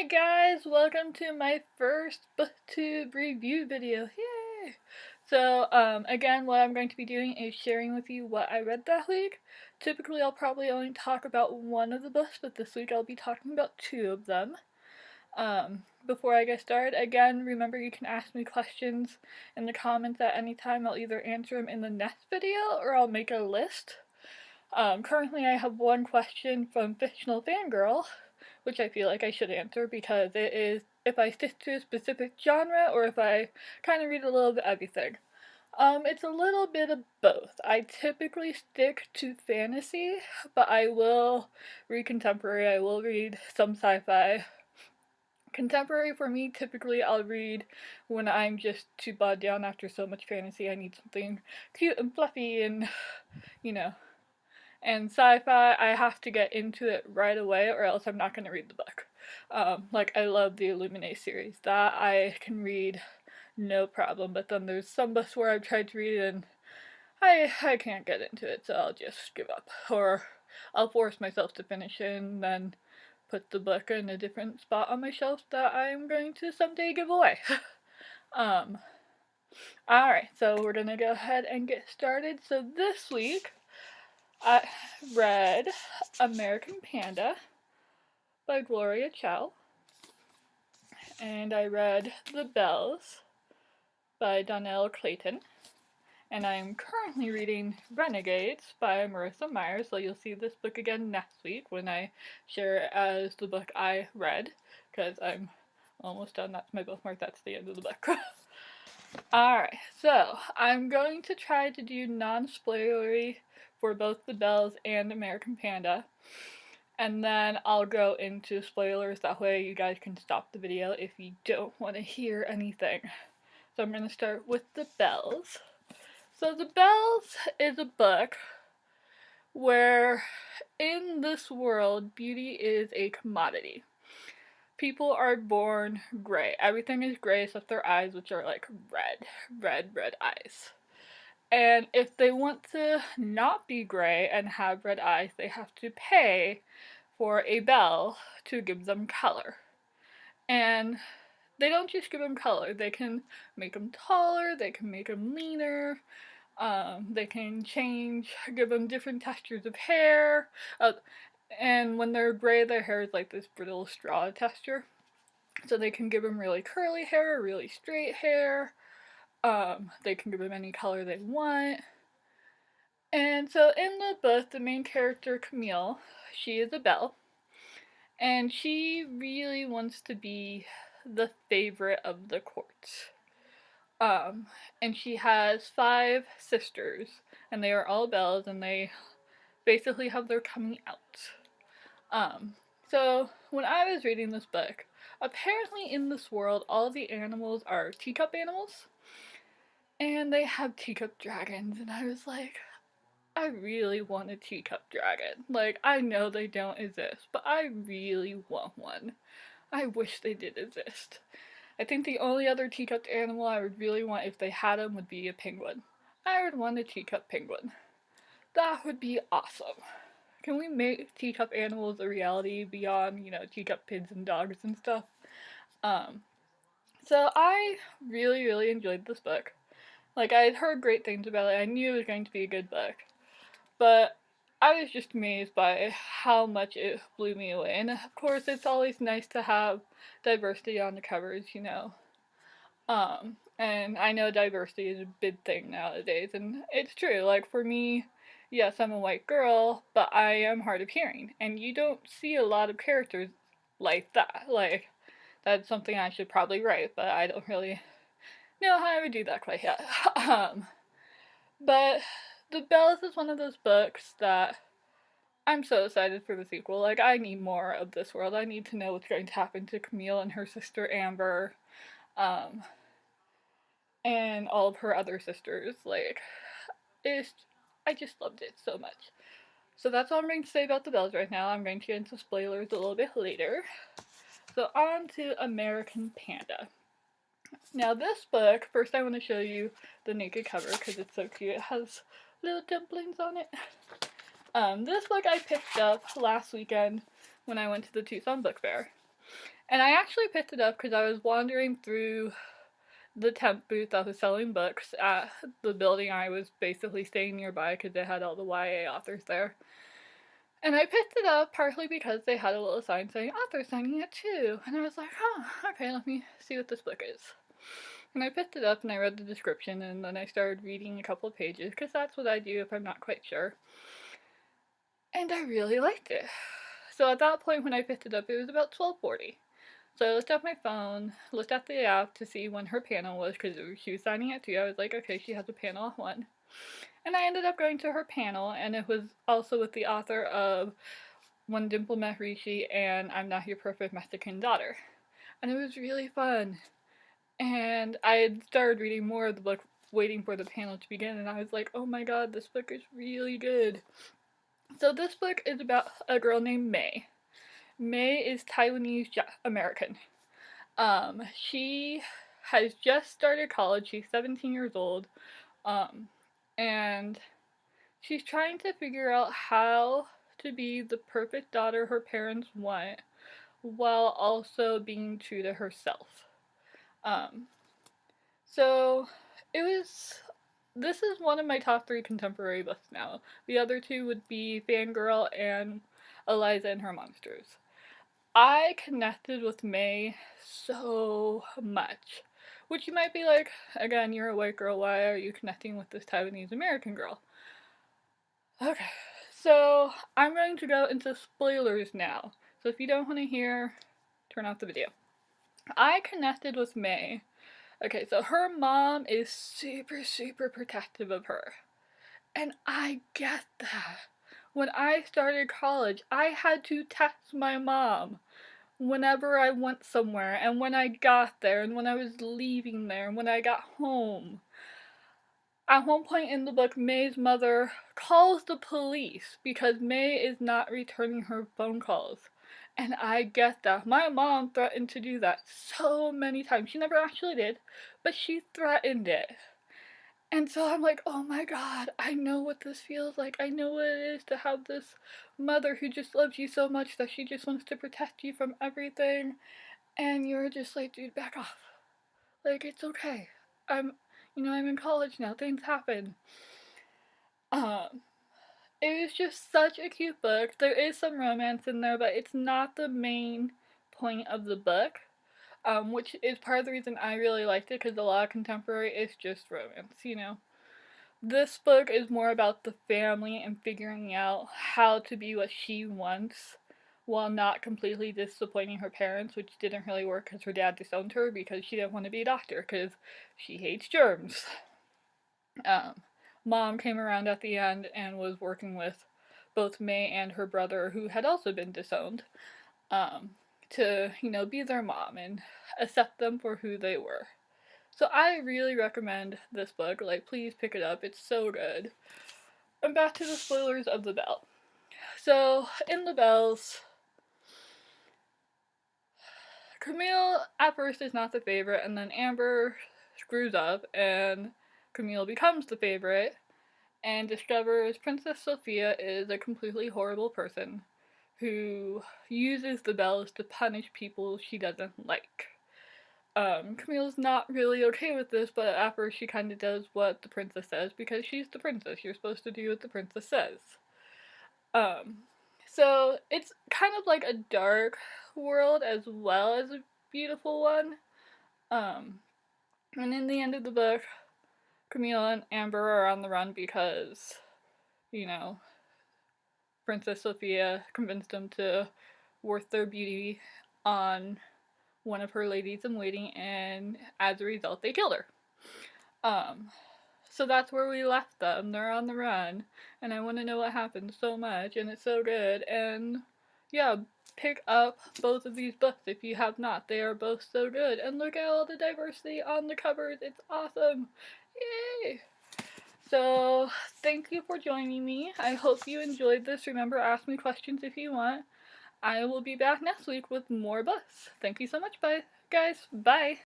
guys, welcome to my first BookTube review video. Yay! So, again, what I'm going to be doing is sharing with you what I read that week. Typically, I'll probably only talk about one of the books, but this week I'll be talking about two of them. Before I get started, again, remember you can ask me questions in the comments at any time. I'll either answer them in the next video or I'll make a list. Currently I have one question from Fictional Fangirl, which I feel like I should answer because it is if I stick to a specific genre or if I kind of read a little bit of everything. It's a little bit of both. I typically stick to fantasy, but I will read contemporary, I will read some sci-fi. Contemporary for me, typically I'll read when I'm just too bogged down after so much fantasy. I need something cute and fluffy and, you know. And sci-fi, I have to get into it right away or else I'm not going to read the book. Like, I love the Illuminae series. That I can read no problem, but then there's some books where I've tried to read it and I can't get into it, so I'll just give up. Or I'll force myself to finish it and then put the book in a different spot on my shelf that I'm going to someday give away. Alright, so we're gonna go ahead and get started. So this week, I read American Panda by Gloria Chow, and I read The Bells by Donnell Clayton, and I am currently reading Renegades by Marissa Meyer, so you'll see this book again next week when I share it as the book I read, because I'm almost done. That's my bookmark, that's the end of the book. Alright, so I'm going to try to do non-spoilery for both The Bells and American Panda, and then I'll go into spoilers, that way you guys can stop the video if you don't want to hear anything. So I'm going to start with The Bells. So The Bells is a book where in this world beauty is a commodity. People are born gray. Everything is gray except their eyes, which are like red eyes. And if they want to not be gray and have red eyes, they have to pay for a bell to give them color. And they don't just give them color, they can make them taller, they can make them leaner, they can give them different textures of hair, and when they're gray, their hair is like this brittle straw texture. So they can give them really curly hair, really straight hair, they can give them any color they want. And so in the book, the main character, Camille, she is a belle, and she really wants to be the favorite of the court. And she has 5 sisters, and they are all belles, and they basically have their coming out. So when I was reading this book, apparently in this world, all the animals are teacup animals, and they have teacup dragons, and I was like, I really want a teacup dragon. Like, I know they don't exist, but I really want one. I wish they did exist. I think the only other teacup animal I would really want if they had them would be a penguin. I would want a teacup penguin. That would be awesome. Can we make teacup animals a reality beyond, teacup pigs and dogs and stuff? So I really enjoyed this book. Like, I had heard great things about it. I knew it was going to be a good book. But I was just amazed by how much it blew me away. And of course, it's always nice to have diversity on the covers, And I know diversity is a big thing nowadays, and it's true. Like, for me, yes, I'm a white girl, but I am hard of hearing. And you don't see a lot of characters like that. Like, that's something I should probably write, but I don't really know how I would do that quite yet. But The Bells is one of those books that I'm so excited for the sequel. Like, I need more of this world. I need to know what's going to happen to Camille and her sister Amber, and all of her other sisters. Like, I just loved it so much. So that's all I'm going to say about The Bells right now. I'm going to get into spoilers a little bit later. So on to American Panda. Now this book, first I want to show you the naked cover because it's so cute. It has little dumplings on it. This book I picked up last weekend when I went to the Tucson Book Fair. And I actually picked it up because I was wandering through the temp booth that was selling books at the building I was basically staying nearby because they had all the YA authors there. And I picked it up partly because they had a little sign saying author signing it too. And I was like, oh, okay, let me see what this book is. And I picked it up and I read the description and then I started reading a couple of pages because that's what I do if I'm not quite sure. And I really liked it. So at that point when I picked it up, it was about 12:40. So I looked at my phone, looked at the app to see when her panel was because she was signing it too. I was like, okay, she has a panel at 1. And I ended up going to her panel, and it was also with the author of When Dimple Met Rishi and I'm Not Your Perfect Mexican Daughter. And it was really fun. And I had started reading more of the book, waiting for the panel to begin, and I was like, oh my god, this book is really good. So this book is about a girl named May. May is Taiwanese American. She has just started college. She's 17 years old. And she's trying to figure out how to be the perfect daughter her parents want while also being true to herself. So this is one of my top 3 contemporary books now. The other 2 would be Fangirl and Eliza and Her Monsters. I connected with May so much. Which you might be like, again, you're a white girl, why are you connecting with this Taiwanese American girl? Okay, so I'm going to go into spoilers now. So if you don't want to hear, turn off the video. I connected with May. Okay, so her mom is super, super protective of her. And I get that. When I started college, I had to text my mom whenever I went somewhere, and when I got there, and when I was leaving there, and when I got home. At one point in the book, May's mother calls the police because May is not returning her phone calls. And I get that. My mom threatened to do that so many times. She never actually did, but she threatened it. And so I'm like, oh my god, I know what this feels like. I know what it is to have this mother who just loves you so much that she just wants to protect you from everything. And you're just like, dude, back off. Like, it's okay. I'm in college now. Things happen. It was just such a cute book. There is some romance in there, but it's not the main point of the book. Which is part of the reason I really liked it, because a lot of contemporary is just romance, This book is more about the family and figuring out how to be what she wants while not completely disappointing her parents, which didn't really work because her dad disowned her because she didn't want to be a doctor because she hates germs. Mom came around at the end and was working with both May and her brother, who had also been disowned, to, be their mom and accept them for who they were. So I really recommend this book. Like, please pick it up. It's so good. And back to the spoilers of The Belle. So, in The Belle's, Camille at first is not the favorite, and then Amber screws up, and Camille becomes the favorite, and discovers Princess Sophia is a completely horrible person who uses the Bells to punish people she doesn't like. Camille's not really okay with this, but at first she kind of does what the princess says because she's the princess. You're supposed to do what the princess says. So it's kind of like a dark world as well as a beautiful one. And in the end of the book, Camille and Amber are on the run because, Princess Sophia convinced them to worth their beauty on one of her ladies-in-waiting, and as a result, they killed her. So that's where we left them. They're on the run, and I want to know what happened so much, and it's so good, and yeah, pick up both of these books if you have not. They are both so good, and look at all the diversity on the covers. It's awesome. Yay! So, thank you for joining me. I hope you enjoyed this. Remember, ask me questions if you want. I will be back next week with more books. Thank you so much. Bye, guys. Bye.